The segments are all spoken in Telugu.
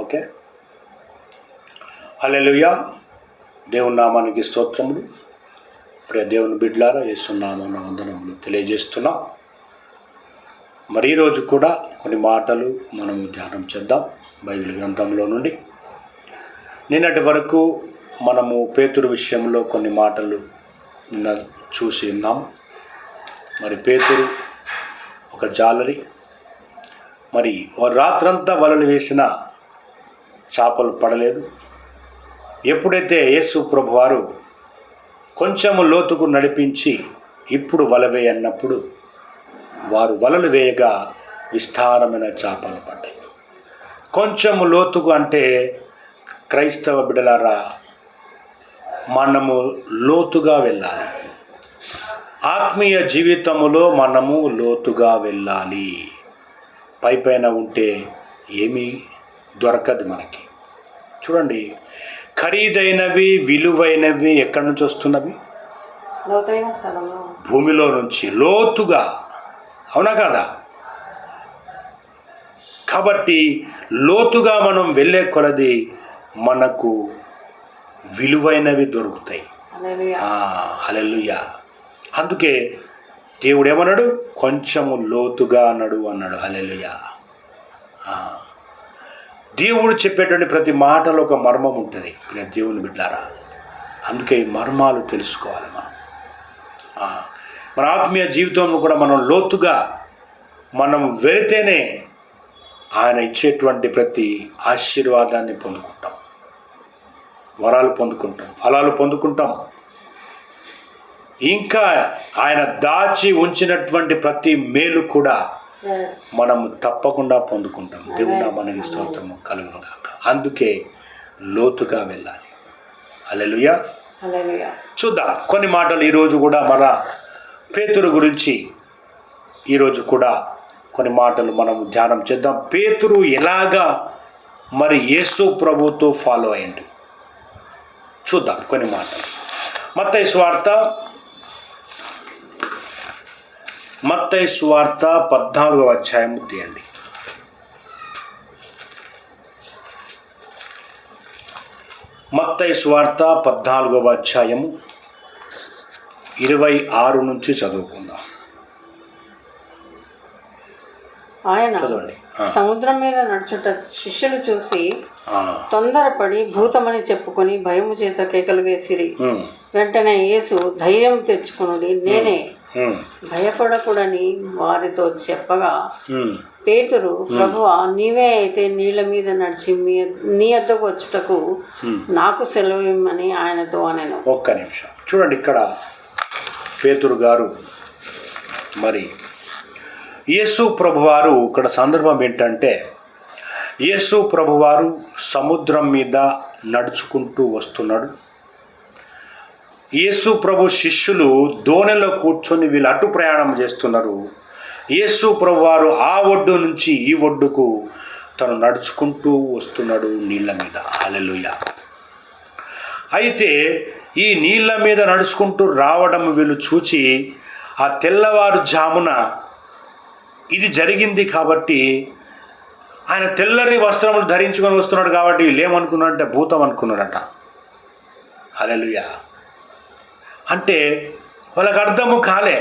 ఓకే. హల్లెలూయా. దేవుని నామానికి స్తోత్రములు. ప్రియ దేవుని బిడ్డలారా, యేసునామమున వందనములు తెలియజేస్తున్నాం. మరి ఈరోజు కూడా కొన్ని మాటలు మనము ధ్యానం చేద్దాం బైబిల్ గ్రంథంలో నుండి. నిన్నటి వరకు మనము పేతురు విషయంలో కొన్ని మాటలు చూసి ఉన్నాం. మరి పేతురు ఒక జాలరి. మరి రాత్రంతా వలలు వేసిన చేపలు పడలేదు. ఎప్పుడైతే యేసు ప్రభువారు కొంచెము లోతుకు నడిపించి ఇప్పుడు వల వేయన్నప్పుడు వారు వలలు వేయగా విస్తారమైన చేపలు పడ్డాయి. కొంచెము లోతుకు అంటే క్రైస్తవ బిడ్డలారా, మనము లోతుగా వెళ్ళాలి. ఆత్మీయ జీవితములో మనము లోతుగా వెళ్ళాలి. పైపైన ఉంటే ఏమీ దొరకదు మనకి. చూడండి, ఖరీదైనవి విలువైనవి ఎక్కడి నుంచి వస్తున్నవి? లోతైన స్థలంలో, భూమిలో నుంచి లోతుగా. అవునా కాదా? కాబట్టి లోతుగా మనం వెళ్ళే కొలది మనకు విలువైనవి దొరుకుతాయి. హల్లెలూయా. అందుకే దేవుడు ఏమన్నాడు? కొంచెము లోతుగా నడు అన్నాడు. హల్లెలూయా. దేవుడు చెప్పేటువంటి ప్రతి మాటలో ఒక మర్మం ఉంటుంది దేవుని బిడ్డారా. అందుకే ఈ మర్మాలు తెలుసుకోవాలి మనం. మన ఆత్మీయ జీవితంలో కూడా మనం లోతుగా మనం వెళితేనే ఆయన ఇచ్చేటువంటి ప్రతి ఆశీర్వాదాన్ని పొందుకుంటాం, వరాలు పొందుకుంటాం, ఫలాలు పొందుకుంటాం. ఇంకా ఆయన దాచి ఉంచినటువంటి ప్రతి మేలు కూడా మనము తప్పకుండా పొందుకుంటాం. దేవుడా మనకి స్తోత్రము కలుగును గాక. అందుకే లోతుగా వెళ్ళాలి. హల్లెలూయా. చూద్దాం కొన్ని మాటలు ఈరోజు కూడా మన పేతురు గురించి. ఈరోజు కూడా కొన్ని మాటలు మనం ధ్యానం చేద్దాం. పేతురు ఎలాగా మరి యేసు ప్రభుతో ఫాలో అయ్యిండు చూద్దాం కొన్ని మాటలు. మత్తయి సువార్త 14వ అధ్యాయం తీయండి. మత్తయి సువార్త 14వ అధ్యాయము 26 నుంచి చదువుకుందాం. ఆయన సముద్రం మీద నడుచుట శిష్యులు చూసి తొందరపడి భూతమని చెప్పుకొని భయము చేత కేకలు వేసిరి. వెంటనే యేసు ధైర్యం తెచ్చుకునుడి, నేనే, భయపడకూడని వారితో చెప్పగా, పేతురు, ప్రభువా, నీవే అయితే నీళ్ళ మీద నడిచి నీ వద్దకు వచ్చుటకు నాకు సెలవు ఇమ్మని ఆయనతో అనెను. ఒక్క నిమిషం చూడండి. ఇక్కడ పేతురు గారు మరి యేసు ప్రభువారు, ఇక్కడ సందర్భం ఏంటంటే యేసు ప్రభువారు సముద్రం మీద నడుచుకుంటూ వస్తున్నాడు. యేసు ప్రభు శిష్యులు దోణిలో కూర్చొని వీళ్ళు అటు ప్రయాణం చేస్తున్నారు. యేసు ప్రభువారు ఆ ఒడ్డు నుంచి ఈ ఒడ్డుకు తను నడుచుకుంటూ వస్తున్నాడు నీళ్ళ మీద. హల్లెలూయా. అయితే ఈ నీళ్ళ మీద నడుచుకుంటూ రావడం వీళ్ళు చూచి ఆ తెల్లవారుజామున ఇది జరిగింది కాబట్టి ఆయన తెల్లని వస్త్రములు ధరించుకొని వస్తున్నాడు కాబట్టి వీళ్ళు ఏమనుకున్నారంటే భూతం అనుకున్నారట. హల్లెలూయా. అంటే వాళ్ళకి అర్థము కాలే.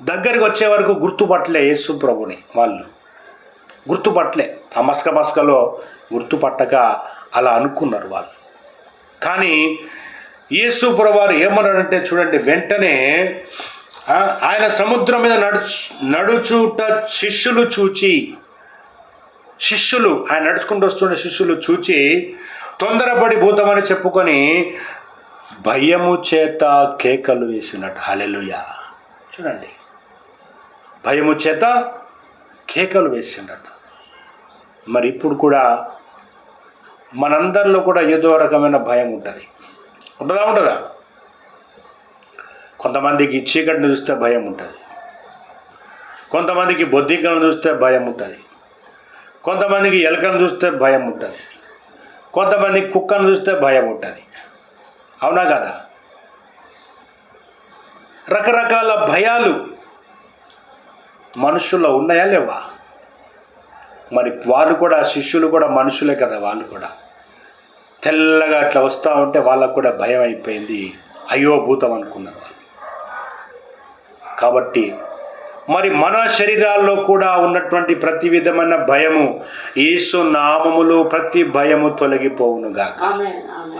దగ్గరికి వచ్చే వరకు గుర్తుపట్టలే యేసు ప్రభుని. వాళ్ళు గుర్తుపట్టలే. ఆ మస్కలో గుర్తుపట్టక అలా అనుకున్నారు వాళ్ళు. కానీ యేసు ప్రభువారు ఏమన్నాడంటే చూడండి, వెంటనే ఆయన సముద్రం మీద నడుచుట శిష్యులు ఆయన నడుచుకుంటూ వస్తున్న శిష్యులు చూచి తొందరపడి భూతమని చెప్పుకొని భయము చేత కేకలు వేసినట్టు. హల్లెలూయా. చూడండి, భయము చేత కేకలు వేసినట్టు. మరి ఇప్పుడు కూడా మనందరిలో కూడా ఏదో రకమైన భయం ఉంటుంది. ఉంటుందా? కొంతమందికి చీకటిని చూస్తే భయం ఉంటుంది, కొంతమందికి బొద్దింకలను చూస్తే భయం ఉంటుంది, కొంతమందికి ఎలుకను చూస్తే భయం ఉంటుంది, కొంతమందికి కుక్కను చూస్తే భయం ఉంటుంది. అవునా కదా? రకరకాల భయాలు మనుషుల్లో ఉన్నాయా లేవా? మరి వాళ్ళు కూడా, శిష్యులు కూడా మనుషులే కదా, వాళ్ళు కూడా తెల్లగా అట్లా వస్తూ ఉంటే వాళ్ళకు కూడా భయం అయిపోయింది, అయ్యో భూతం అనుకున్నారు వాళ్ళు. కాబట్టి మరి మన శరీరాల్లో కూడా ఉన్నటువంటి ప్రతి విధమైన భయము యేసు నామములో ప్రతి భయము తొలగిపోవునుగాక.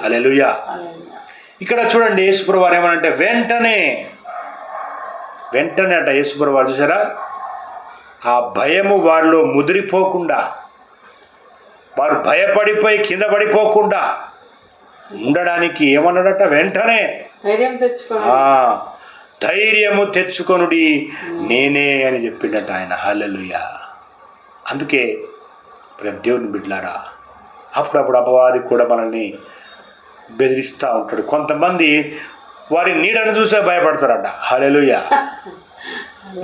హల్లెలూయా. ఇక్కడ చూడండి, యేసుప్రభువు వారు ఏమనంటే వెంటనే అట యేసుప్రభువు వారు చూసారా, ఆ భయము వారిలో ముదిరిపోకుండా, వారు భయపడిపోయి కింద పడిపోకుండా ఉండడానికి ఏమన్నాడట, వెంటనే ధైర్యము తెచ్చుకొనుడి నేనే అని చెప్పిండట ఆయన. హల్లెలూయా. అందుకే దేవుని బిడ్డలారా, అప్పుడప్పుడు అపవాది కూడా మనల్ని బెదిరిస్తూ ఉంటాడు. కొంతమంది వారి నీడను చూసే భయపడతారట. హల్లెలూయా.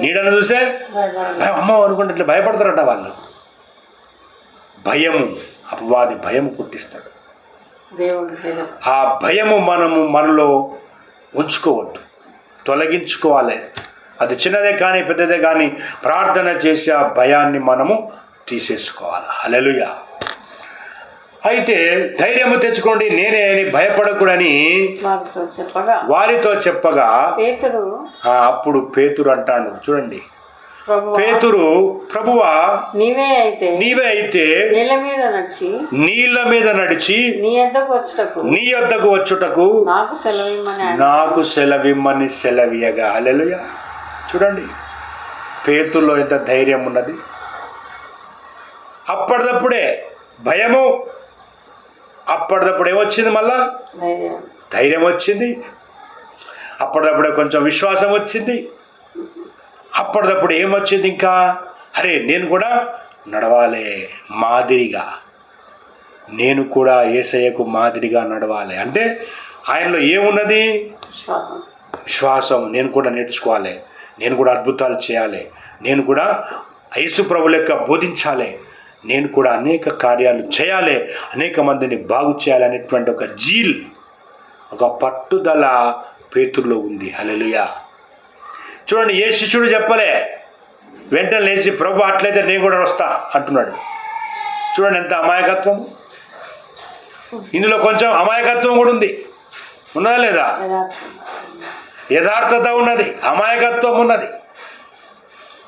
నీడను చూసే అమ్మ అనుకుంటే ఇట్లా భయపడతారట వాళ్ళు. భయము, అపవాది భయము పుట్టిస్తాడు. ఆ భయము మనలో ఉంచుకోవద్దు, తొలగించుకోవాలి. అది చిన్నదే కానీ పెద్దదే కానీ ప్రార్థన చేసి ఆ భయాన్ని మనము తీసేసుకోవాలి. హల్లెలూయా. అయితే ధైర్యము తెచ్చుకోండి నేనే అని భయపడకూడని వారితో చెప్పగా అప్పుడు పేతురు అంటాడు, చూడండి, పేతురు, ప్రభువా నీవే అయితే నీళ్ళ మీద నడిచి నీ యొద్దకు వచ్చుటకు నాకు సెలవిమ్మని సెలవీయగా. హల్లెలూయా. చూడండి పేతురులో ఎంత ధైర్యం ఉన్నది. అప్పటిదప్పుడే భయము, అప్పటిదప్పుడు ఏమొచ్చింది, మళ్ళా ధైర్యం వచ్చింది. అప్పటిదప్పుడే కొంచెం విశ్వాసం వచ్చింది. అప్పటిదప్పుడు ఏమొచ్చింది ఇంకా, అరే నేను కూడా నడవాలి మాదిరిగా, నేను కూడా యేసయ్యకు మాదిరిగా నడవాలి. అంటే ఆయనలో ఏమున్నది, విశ్వాసం. నేను కూడా నేర్చుకోవాలి, నేను కూడా అద్భుతాలు చేయాలి, నేను కూడా యేసు ప్రభు లెక్క బోధించాలి, నేను కూడా అనేక కార్యాలు చేయాలి, అనేక మందిని బాగు చేయాలి అనేటువంటి ఒక జీల్, ఒక పట్టుదల పేతురులో ఉంది. హల్లెలూయా. చూడండి, ఏ శిష్యుడు చెప్పలే వెంటనే లేచి ప్రభు అట్లయితే నేను కూడా వస్తా అంటున్నాడు. చూడండి ఎంత అమాయకత్వం. ఇందులో కొంచెం అమాయకత్వం కూడా ఉంది, ఉన్నదా లేదా? యథార్థత ఉన్నది, అమాయకత్వం ఉన్నది,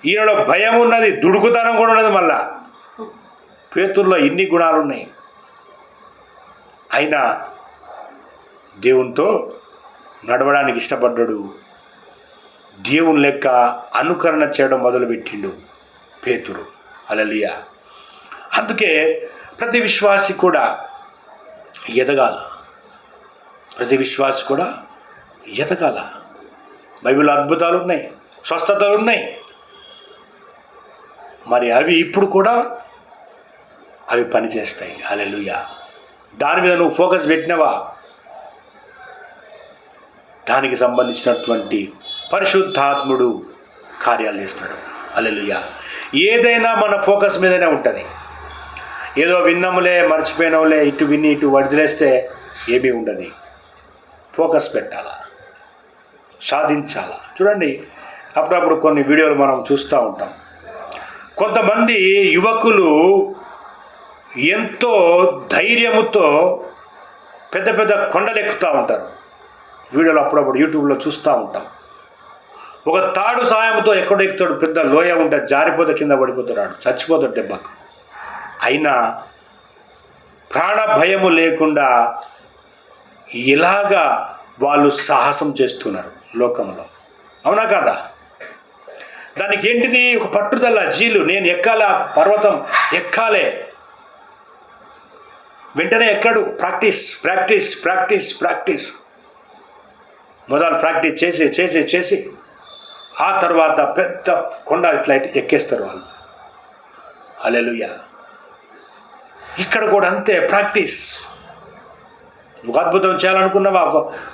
ఈయనలో భయం ఉన్నది, దుడుకుతనం కూడా ఉన్నది. మళ్ళా పేతురులో ఇన్ని గుణాలు ఉన్నాయి. అయినా దేవునితో నడవడానికి ఇష్టపడ్డాడు, దేవుని లెక్క అనుకరణ చేయడం మొదలుపెట్టిండు పేతురు. హల్లెలూయా. అందుకే ప్రతి విశ్వాసి కూడా ఎదగాల, ప్రతి విశ్వాసి కూడా ఎదగాల. బైబిల్లో అద్భుతాలు ఉన్నాయి, స్వస్థతలు ఉన్నాయి. మరి అవి ఇప్పుడు కూడా అవి పనిచేస్తాయి. హల్లెలూయా. దాని మీద నువ్వు ఫోకస్ పెట్టినవా, దానికి సంబంధించినటువంటి పరిశుద్ధాత్ముడు కార్యాలు చేస్తాడు. హల్లెలూయా. ఏదైనా మన ఫోకస్ మీదనే ఉంటుంది. ఏదో విన్నాములే మర్చిపోయినాములే, ఇటు విని ఇటు వదిలేస్తే ఏమీ ఉండదు. ఫోకస్ పెట్టాలా, సాధించాలా. చూడండి, అప్పుడప్పుడు కొన్ని వీడియోలు మనం చూస్తూ ఉంటాం. కొంతమంది యువకులు ఎంతో ధైర్యముతో పెద్ద పెద్ద కొండలు ఎక్కుతూ ఉంటారు. వీడియోలు అప్పుడప్పుడు యూట్యూబ్లో చూస్తూ ఉంటాం. ఒక తాడు సాయంతో ఎక్కడో ఎక్కుతాడు, పెద్ద లోయ ఉంటే జారిపోతే కింద పడిపోతాడు, చచ్చిపోతాడు దెబ్బకు. అయినా ప్రాణ భయము లేకుండా ఇలాగా వాళ్ళు సాహసం చేస్తున్నారు లోకంలో. అవునా కాదా? దానికి ఏంటిది? ఒక పట్టుదల, జీలు. నేను ఎక్కాల, పర్వతం ఎక్కాలే. వెంటనే ఎక్కడు, ప్రాక్టీస్ ప్రాక్టీస్ ప్రాక్టీస్ ప్రాక్టీస్. మొదలు ప్రాక్టీస్ చేసి చేసి చేసి ఆ తర్వాత పెద్ద కొండ ఇట్లా ఎక్కేస్తారు వాళ్ళు. హల్లెలూయా. ఇక్కడ కూడా అంతే, ప్రాక్టీస్. నువ్వు అద్భుతం చేయాలనుకున్నావా,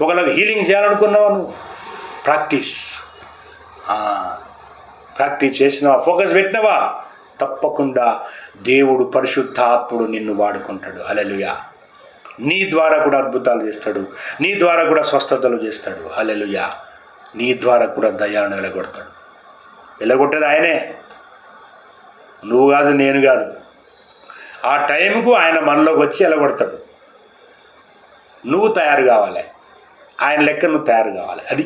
ఒకళ్ళకి హీలింగ్ చేయాలనుకున్నావా, నువ్వు ప్రాక్టీస్ ప్రాక్టీస్ చేసినవా, ఫోకస్ పెట్టినవా, తప్పకుండా దేవుడు పరిశుద్ధాత్ముడు నిన్ను వాడుకుంటాడు. హల్లెలూయా. నీ ద్వారా కూడా అద్భుతాలు చేస్తాడు, నీ ద్వారా కూడా స్వస్థతలు చేస్తాడు. హల్లెలూయా. నీ ద్వారా కూడా దయ్యాలను వెలగొడతాడు. వెలగొట్టేది ఆయనే, నువ్వు కాదు, నేను కాదు. ఆ టైంకు ఆయన మనలోకి వచ్చి ఎలగొడతాడు. నువ్వు తయారు కావాలి, ఆయన లెక్క నువ్వు తయారు కావాలి. అది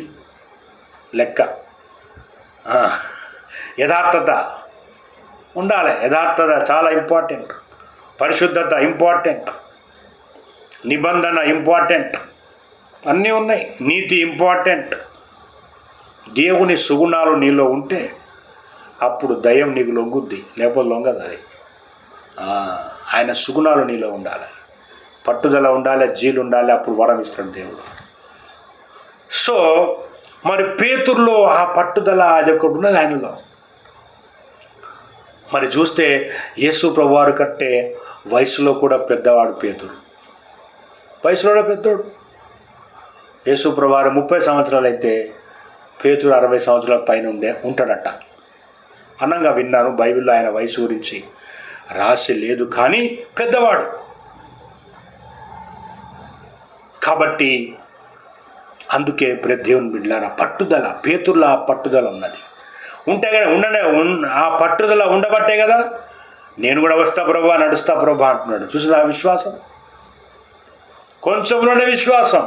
లెక్క. యథార్థత ఉండాలి. యథార్థత చాలా ఇంపార్టెంట్. పరిశుద్ధత ఇంపార్టెంట్. నిబంధన ఇంపార్టెంట్. అన్నీ ఉన్నాయి. నీతి ఇంపార్టెంట్. దేవుని సుగుణాలు నీలో ఉంటే అప్పుడు దయ్యం నీకు లొంగుద్ది, లేకపోతే లొంగదు. అది ఆయన సుగుణాలు నీలో ఉండాలి. పట్టుదల ఉండాలి, జీలు ఉండాలి. అప్పుడు వరం ఇస్తాడు దేవుడు. సో మరి పేతురులో ఆ పట్టుదల అది ఒకటి ఉన్నది ఆయనలో. మరి చూస్తే యేసు ప్రభువారు కట్టే వయసులో కూడా పెద్దవాడు పేతురు. వయసులో కూడా పెద్దోడు. యేసు ప్రభువారు 30 సంవత్సరాలు అయితే పేతురు 60 సంవత్సరాల పైన ఉంటాడట. అనంగా విన్నాను. బైబిల్లో ఆయన వయసు గురించి రాసి లేదు, కానీ పెద్దవాడు. కాబట్టి అందుకే దేవుని బిడ్డలారా, పట్టుదల, పేతుర్ల పట్టుదల ఉన్నది. ఉంటే కదా ఆ పట్టుదల ఉండబట్టే కదా నేను కూడా వస్తా ప్రభా, నడుస్తా ప్రభా అంటున్నాడు. చూసిన ఆ విశ్వాసం, కొంచెంలోనే విశ్వాసం,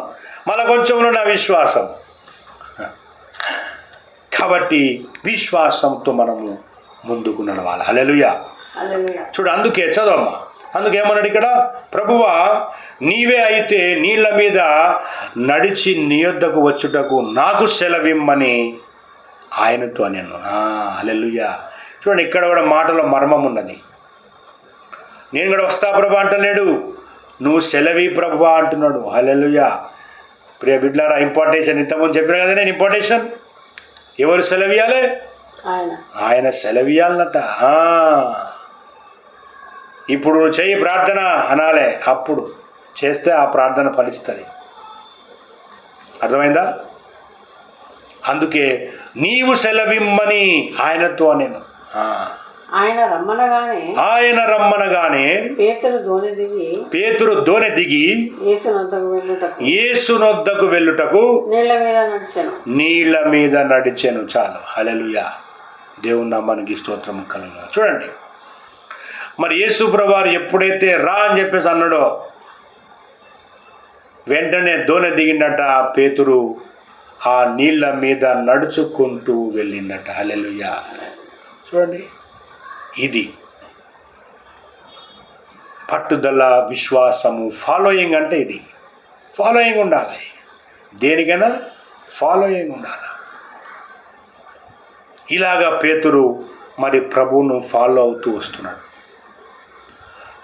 మళ్ళీ కొంచెంలోనే విశ్వాసం. కాబట్టి విశ్వాసంతో మనము ముందుకు నడవాలి. హల్లెలూయా. చూడు, అందుకే చదవమ్మా, అందుకేమన్నాడు ఇక్కడ, ప్రభువా నీవే అయితే నీళ్ళ మీద నడిచి నీ యొద్దకు వచ్చుటకు నాకు సెలవిమ్మని ఆయనతో నేను. హల్లెలూయా. చూడండి, ఇక్కడ కూడా మాటలో మర్మం ఉన్నది. నేను కూడా వస్తా ప్రభా అంటలేడు, నువ్వు సెలవి ప్రభువా అంటున్నాడు. హల్లెలూయా. ప్రియ బిడ్డలారా, ఇంపార్టేషన్ ఇంతకుముందు చెప్పిన కదా నేను. ఇంపార్టేషన్ ఎవరు సెలవియాలి? ఆయన సెలవియాలన్నట. ఇప్పుడు చెయ్యి ప్రార్థన అనాలే, అప్పుడు చేస్తే ఆ ప్రార్థన ఫలిస్తుంది. అర్థమైందా? అందుకే నీవు సెలవిమ్మని ఆయనతో నేను. ఆయన రమ్మనగానే పేతురు దోణి దిగి యేసునొద్దకు వెళ్ళుటకు నీళ్ళ మీద నడిచెను. చాలు. హల్లెలూయా. దేవుని నామానికి స్తోత్రం కలుగును. చూడండి, మరి యేసు ప్రభువారు ఎప్పుడైతే రా అని చెప్పేసి అన్నాడో వెంటనే దోణి దిగిండట పేతురు. ఆ నీళ్ళ మీద నడుచుకుంటూ వెళ్ళిండట. హల్లెలూయా. చూడండి, ఇది పట్టుదల, విశ్వాసము, ఫాలోయింగ్ అంటే ఇది. ఫాలోయింగ్ ఉండాలి. దేనికైనా ఫాలోయింగ్ ఉండాలి. ఇలాగా పేతురు మరి ప్రభువును ఫాలో అవుతూ వస్తున్నాడు.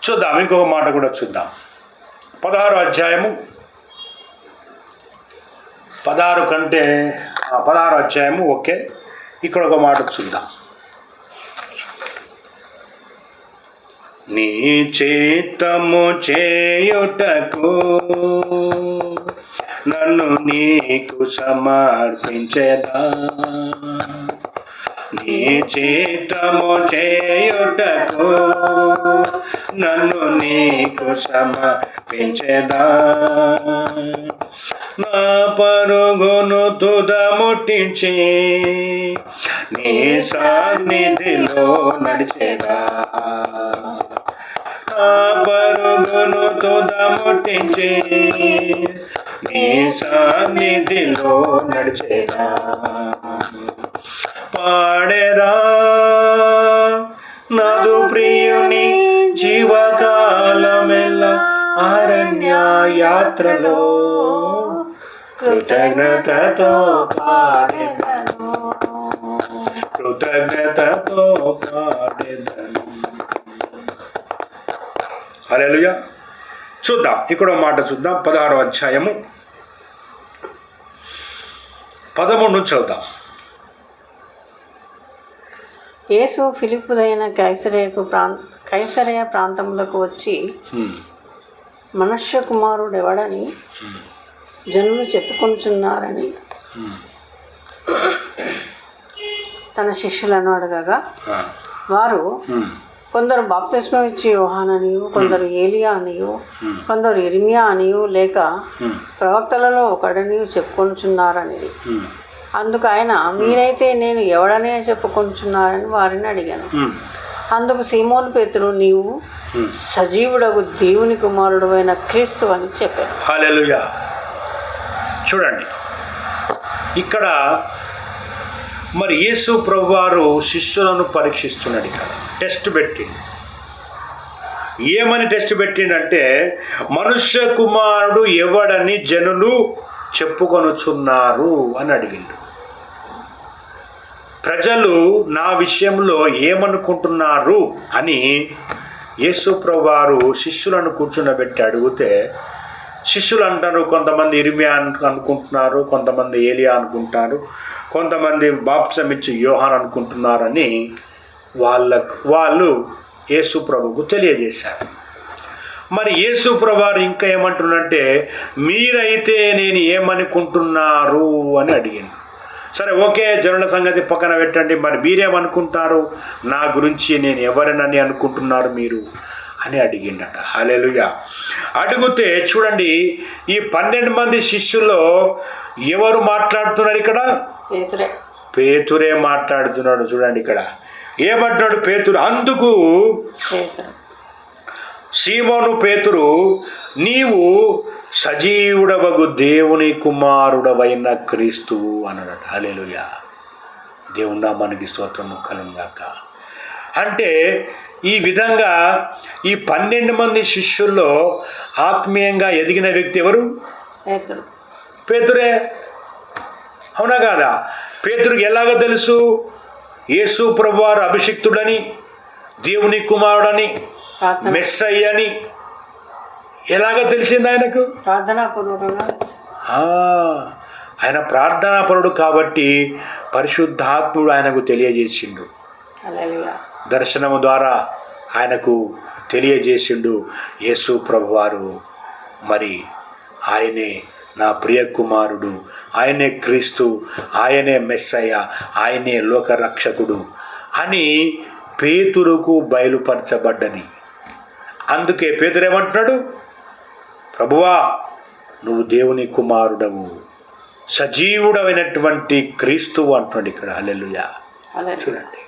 చూద్దాం, ఇంకొక మాట కూడా చూద్దాం. 16వ అధ్యాయము, 16వ అధ్యాయము. ఓకే, ఇక్కడ ఒక మాట చూద్దాం. నీ చిత్తము చేయుటకు నన్ను నీకు సమర్పించెదా. నీ చిత్తము చేయుటకు నన్ను నీకు సమర్పించెదా. నా పరుగును తుదముట్టించి నీ సన్నిధిలో నడిచేదా. నా పరుగును తుదముట్టించి నీ సన్నిధిలో నడిచేదా. పాడేదా నదు ప్రియుని జీవకాలమెల్లా అరణ్య యాత్రలో కృతజ్ఞతతో పాడెదను. హల్లెలూయా. చూద్దాం, ఇక్కడ మాట చూద్దాం. 16వ అధ్యాయము 13 నుంచి చదువుదాం. యేసు ఫిలిప్పుదైన కైసరయ ప్రాంతములకు వచ్చి మనుష్య కుమారుడెవడని జనులు చెప్పుకొంచున్నారని తన శిష్యులను అడగగా వారు, కొందరు బాప్తిస్మం ఇచ్చి యోహాననియు, కొందరు ఏలియా అనియు, కొందరు ఇర్మియా అనియు, లేక ప్రవక్తలలో ఒకడనియు చెప్పుకొంచున్నారని. అందుకు ఆయన, మీరైతే నేను ఎవడనే చెప్పుకొంచున్నారని వారిని అడిగాను. అందుకు సీమోను పేతురు, నీవు సజీవుడగు దేవుని కుమారుడు అయిన క్రీస్తు అని చెప్పాను. హల్లెలూయా. చూడండి, ఇక్కడ మరి యేసు ప్రభువారు శిష్యులను పరీక్షిస్తున్నాడు. ఇక్కడ టెస్ట్ పెట్టిండు. ఏమని టెస్ట్ పెట్టిండంటే, మనుష్య కుమారుడు ఎవడని జనులు చెప్పుకొనుచున్నారు అని అడిగిండు. ప్రజలు నా విషయంలో ఏమనుకుంటున్నారు అని యేసు ప్రభువారు శిష్యులను కూర్చుండబెట్టి అడిగితే, శిష్యులు అంటారు, కొంతమంది ఇర్మియా అనుకుంటున్నారు, కొంతమంది ఏలియా అనుకుంటారు, కొంతమంది బాప్తిసం ఇచ్చి యోహాన్ అనుకుంటున్నారని వాళ్ళు యేసు ప్రభువుకు తెలియజేశారు. మరి యేసు ప్రభువారు ఇంకా ఏమంటున్నారంటే, మీరైతే నేను ఏమనుకుంటున్నారు అని అడిగాను. సరే, ఓకే, జనుల సంగతి పక్కన పెట్టండి, మరి మీరేమనుకుంటారు, నా గురించి నేను ఎవరినని అనుకుంటున్నారు మీరు అని అడిగిండట. హల్లెలూయా. అడిగితే చూడండి, ఈ 12 మంది శిష్యుల్లో ఎవరు మాట్లాడుతున్నారు? ఇక్కడ పేతురే మాట్లాడుతున్నాడు. చూడండి, ఇక్కడ ఏమంటున్నాడు పేతురు? అందుకు సీమోను పేతురు, నీవు సజీవుడవగు దేవుని కుమారుడవైన క్రీస్తువు అన్నాడట. హల్లెలూయా. దేవుని నామానికి స్తోత్రము కలుగును గాక. అంటే ఈ విధంగా ఈ 12 మంది శిష్యుల్లో ఆత్మీయంగా ఎదిగిన వ్యక్తి ఎవరు? పేతురే. అవునా కాదా? పేతురుకి ఎలాగో తెలుసు యేసు ప్రభువారు అభిషిక్తుడని, దేవుని కుమారుడని, మెస్సయ్యని ఎలాగ తెలిసింది ఆయనకు? ఆయన ప్రార్థనాపరుడు కాబట్టి పరిశుద్ధాత్ముడు ఆయనకు తెలియజేసిండు. దర్శనము ద్వారా ఆయనకు తెలియజేసిండు. యేసు ప్రభువారు మరి ఆయనే నా ప్రియ కుమారుడు, ఆయనే క్రీస్తు, ఆయనే మెస్సయ్య, ఆయనే లోకరక్షకుడు అని పేతురుకు బయలుపరచబడ్డది. అందుకే పేతురు ఏమంటున్నాడు? ప్రభువా, నువ్వు దేవుని కుమారుడవు, సజీవుడమైనటువంటి క్రీస్తువు అంటున్నాడు ఇక్కడ. హల్లెలూయా. చూడండి,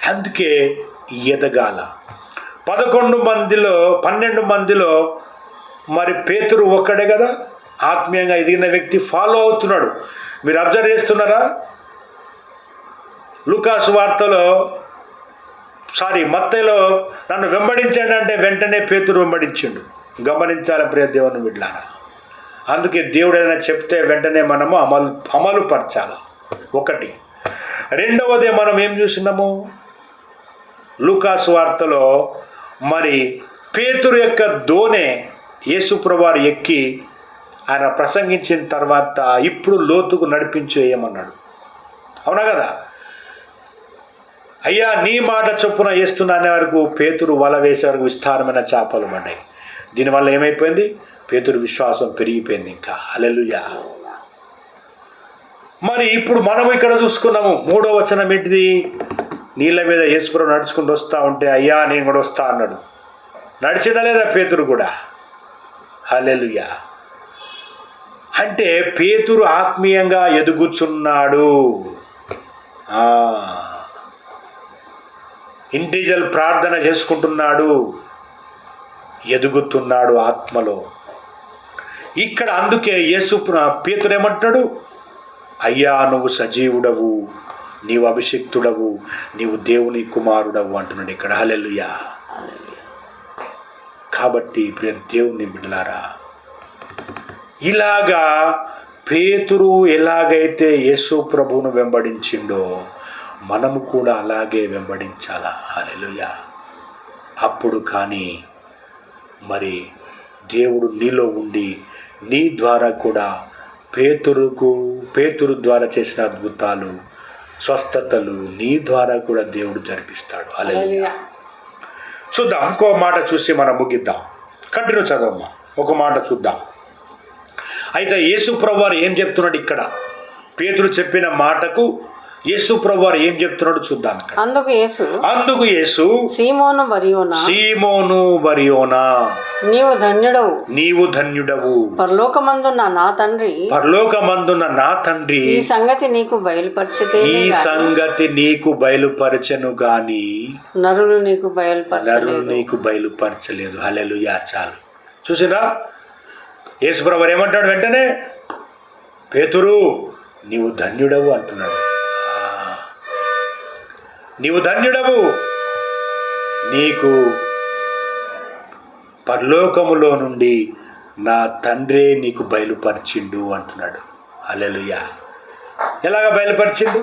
అందుకే ఎదగాల. 12 మందిలో మరి పేతురు ఒక్కడే కదా ఆత్మీయంగా ఎదిగిన వ్యక్తి. ఫాలో అవుతున్నాడు. మీరు అబ్జర్వ్ చేస్తున్నారా? లూకాసు వార్తలో మత్తయిలో నన్ను వెంబడించండి అంటే వెంటనే పేతురు వెంబడించిండు. గమనించాలి ప్రియ దేవుని బిడ్డలారా. అందుకే దేవుడు ఏదైనా చెప్తే వెంటనే మనము అమలు పరచాలి. ఒకటి. రెండవది, మనం ఏం చూసినాము లూకాసు వార్తలో, మరి పేతురు యొక్క దోనె యేసు ప్రభువారు ఎక్కి ఆయన ప్రసంగించిన తర్వాత ఇప్పుడు లోతుకు నడిపించేయమన్నాడు. అవునా కదా? అయ్యా, నీ మాట చొప్పున వేస్తున్నా అనే వరకు పేతురు వల వేసే వరకు విస్తారమైన చేపలు పడ్డాయి. దీనివల్ల ఏమైపోయింది? పేతురు విశ్వాసం పెరిగిపోయింది. ఇంకా హల్లెలూయా. మరి ఇప్పుడు మనం ఇక్కడ చూసుకున్నాము 3వ వచనం ఏంటిది? నీళ్ళ మీద యేసుప్రభు నడుచుకుంటూ వస్తూ ఉంటే, అయ్యా నేను కూడా వస్తా అన్నాడు. నడిచినా లేదా పేతురు కూడా? హల్లెలూయా. అంటే పేతురు ఆత్మీయంగా ఎదుగుచున్నాడు. ఇండివిజువల్ ప్రార్థన చేసుకుంటున్నాడు, ఎదుగుతున్నాడు ఆత్మలో. ఇక్కడ అందుకే పేతురు ఏమంటున్నాడు? అయ్యా, నువ్వు సజీవుడవు, నీవు అభిషిక్తుడవు, నీవు దేవుని కుమారుడవు అంటున్నాడు ఇక్కడ. హల్లెలూయా. కాబట్టి ప్రియ దేవుని బిడ్డలారా, ఇలాగా పేతురు ఎలాగైతే యేసు ప్రభువును వెంబడించిండో మనము కూడా అలాగే వెంబడించాలా. హల్లెలూయా. అప్పుడు కానీ మరి దేవుడు నీలో ఉండి నీ ద్వారా కూడా పేతురు ద్వారా చేసిన అద్భుతాలు, స్వస్థతలు నీ ద్వారా కూడా దేవుడు జరిపిస్తాడు. హల్లెలూయా. చూద్దాం, ఇంకో మాట చూసి మనం ముగిద్దాం. కంటిన్యూ చదవమ్మా. ఒక మాట చూద్దాం. అయితే యేసు ప్రభువారు ఏం చెప్తున్నాడు ఇక్కడ? పేతురు చెప్పిన మాటకు యేసు ప్రభు వారు ఏం చెప్తున్నాడో చూద్దాం ఇక్కడ. అందుకు యేసు సీమోను బరియోనా నీవు ధన్యుడవు పరలోకమందున్న నా తండ్రి ఈ సంగతి నీకు బయలుపరచెను గాని నరులు నీకు బయలుపరచలేదు. హల్లెలూయా. చాలు. చూసినా యేసు ప్రభు వారు ఏమంటాడు? వెంటనే పేతురు నీవు ధన్యుడవు అంటున్నాడు. నీవు ధన్యుడవు, నీకు పరలోకములో నుండి నా తండ్రే నీకు బయలుపరిచిండు అంటున్నాడు. హల్లెలూయా. ఎలాగ బయలుపరిచిండు?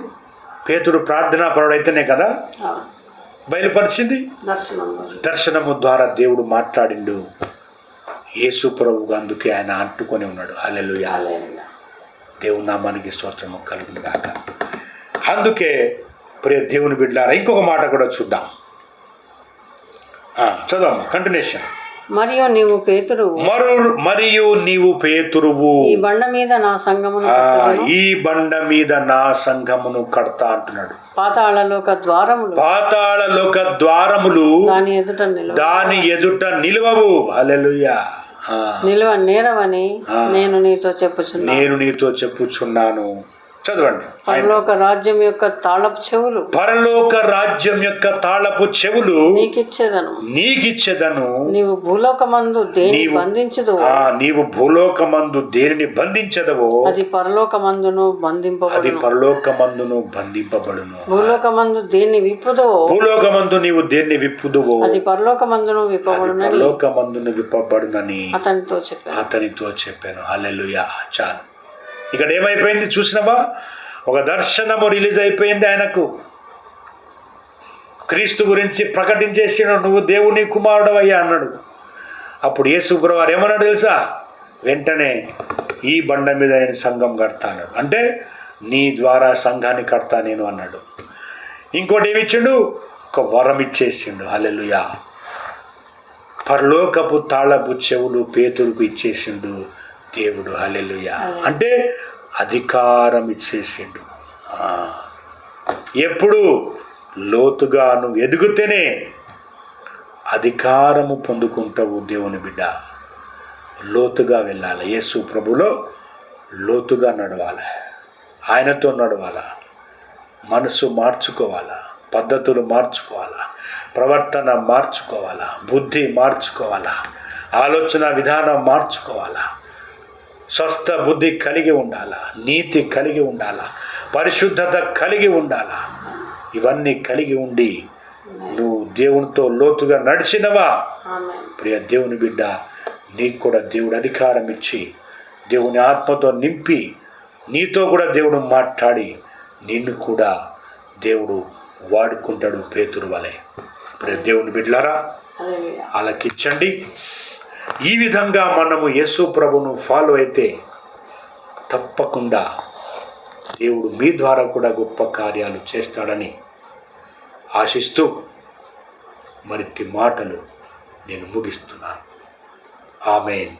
పేతురు ప్రార్థనా పరుడైతేనే కదా బయలుపరిచింది. దర్శనము ద్వారా దేవుడు మాట్లాడిండు యేసు ప్రభువు. అందుకే ఆయన అంటుకొని ఉన్నాడు. హల్లెలూయా. దేవుని నామానికి స్తోత్రము కలుగును గాక. అందుకే ప్రియ దేవుని బిడ్డలారా, ఇంకొక మాట కూడా చూద్దాం. చదవమ్మా, కంటిన్యూషన్. మరియు నీవు పేతురువు ఈ బండ మీద నా సంఘమును కడతా అంటున్నాడు. పాతాళలోక ద్వారములు దాని ఎదుట నిలువవు. హల్లెలూయా. నిలువ నేరవని నేను నీతో చెప్పుచున్నాను. చదవండి. పరలోక రాజ్యం యొక్క తాళపు చెవులు నీకిచ్చేదను. నీవు భూలోకమందు దేనిని బంధించదవో అది పరలోకమందును బంధింపబడును. భూలోకమందు నీవు దేన్ని విప్పుదువో అది పరలోకమందును విప్పబడునని అతనితో చెప్పాను. హల్లెలూయా. చాలు. ఇక్కడ ఏమైపోయింది చూసినవా? ఒక దర్శనము రిలీజ్ అయిపోయింది ఆయనకు. క్రీస్తు గురించి ప్రకటించేసిన నువ్వు దేవుని కుమారుడవయ్యా అన్నాడు. అప్పుడు యేసు ప్రభువు వారు ఏమన్నాడు తెలుసా? వెంటనే ఈ బండ మీద నేను సంఘం కడతా అన్నాడు. అంటే నీ ద్వారా సంఘాన్ని కడతా నేను అన్నాడు. ఇంకోటి ఏమిచ్చిండు? ఒక వరం ఇచ్చేసిండు. హల్లెలూయా. పరలోకపు తాళపు చెవులు పేతురుకు ఇచ్చేసిండు దేవుడు. హల్లెలూయా. అంటే అధికారం ఇచ్చేసిండు. ఎప్పుడు లోతుగా నువ్వు ఎదుగుతేనే అధికారము పొందుకుంటావు దేవుని బిడ్డ. లోతుగా వెళ్ళాలి. యేసు ప్రభులో లోతుగా నడవాలి. ఆయనతో నడవాలా. మనసు మార్చుకోవాలా, పద్ధతులు మార్చుకోవాలా, ప్రవర్తన మార్చుకోవాలా, బుద్ధి మార్చుకోవాలా, ఆలోచన విధానం మార్చుకోవాలా, స్వస్థ బుద్ధి కలిగి ఉండాలా, నీతి కలిగి ఉండాలా, పరిశుద్ధత కలిగి ఉండాలా. ఇవన్నీ కలిగి ఉండి నువ్వు దేవునితో లోతుగా నడిచినవా ప్రియ దేవుని బిడ్డ, నీకు కూడా దేవుడు అధికారం ఇచ్చి దేవుని ఆత్మతో నింపి నీతో కూడా దేవుడు మాట్లాడి నిన్ను కూడా దేవుడు వాడుకుంటాడు పేతురు వలె. ప్రియ దేవుని బిడ్డలారా, ఆలకించండి. ఈ విధంగా మనము యేసు ప్రభును ఫాలో అయితే తప్పకుండా దేవుడు మీ ద్వారా కూడా గొప్ప కార్యాలు చేస్తాడని ఆశిస్తూ మరిన్ని మాటలు నేను ముగిస్తున్నాను. ఆమేన్.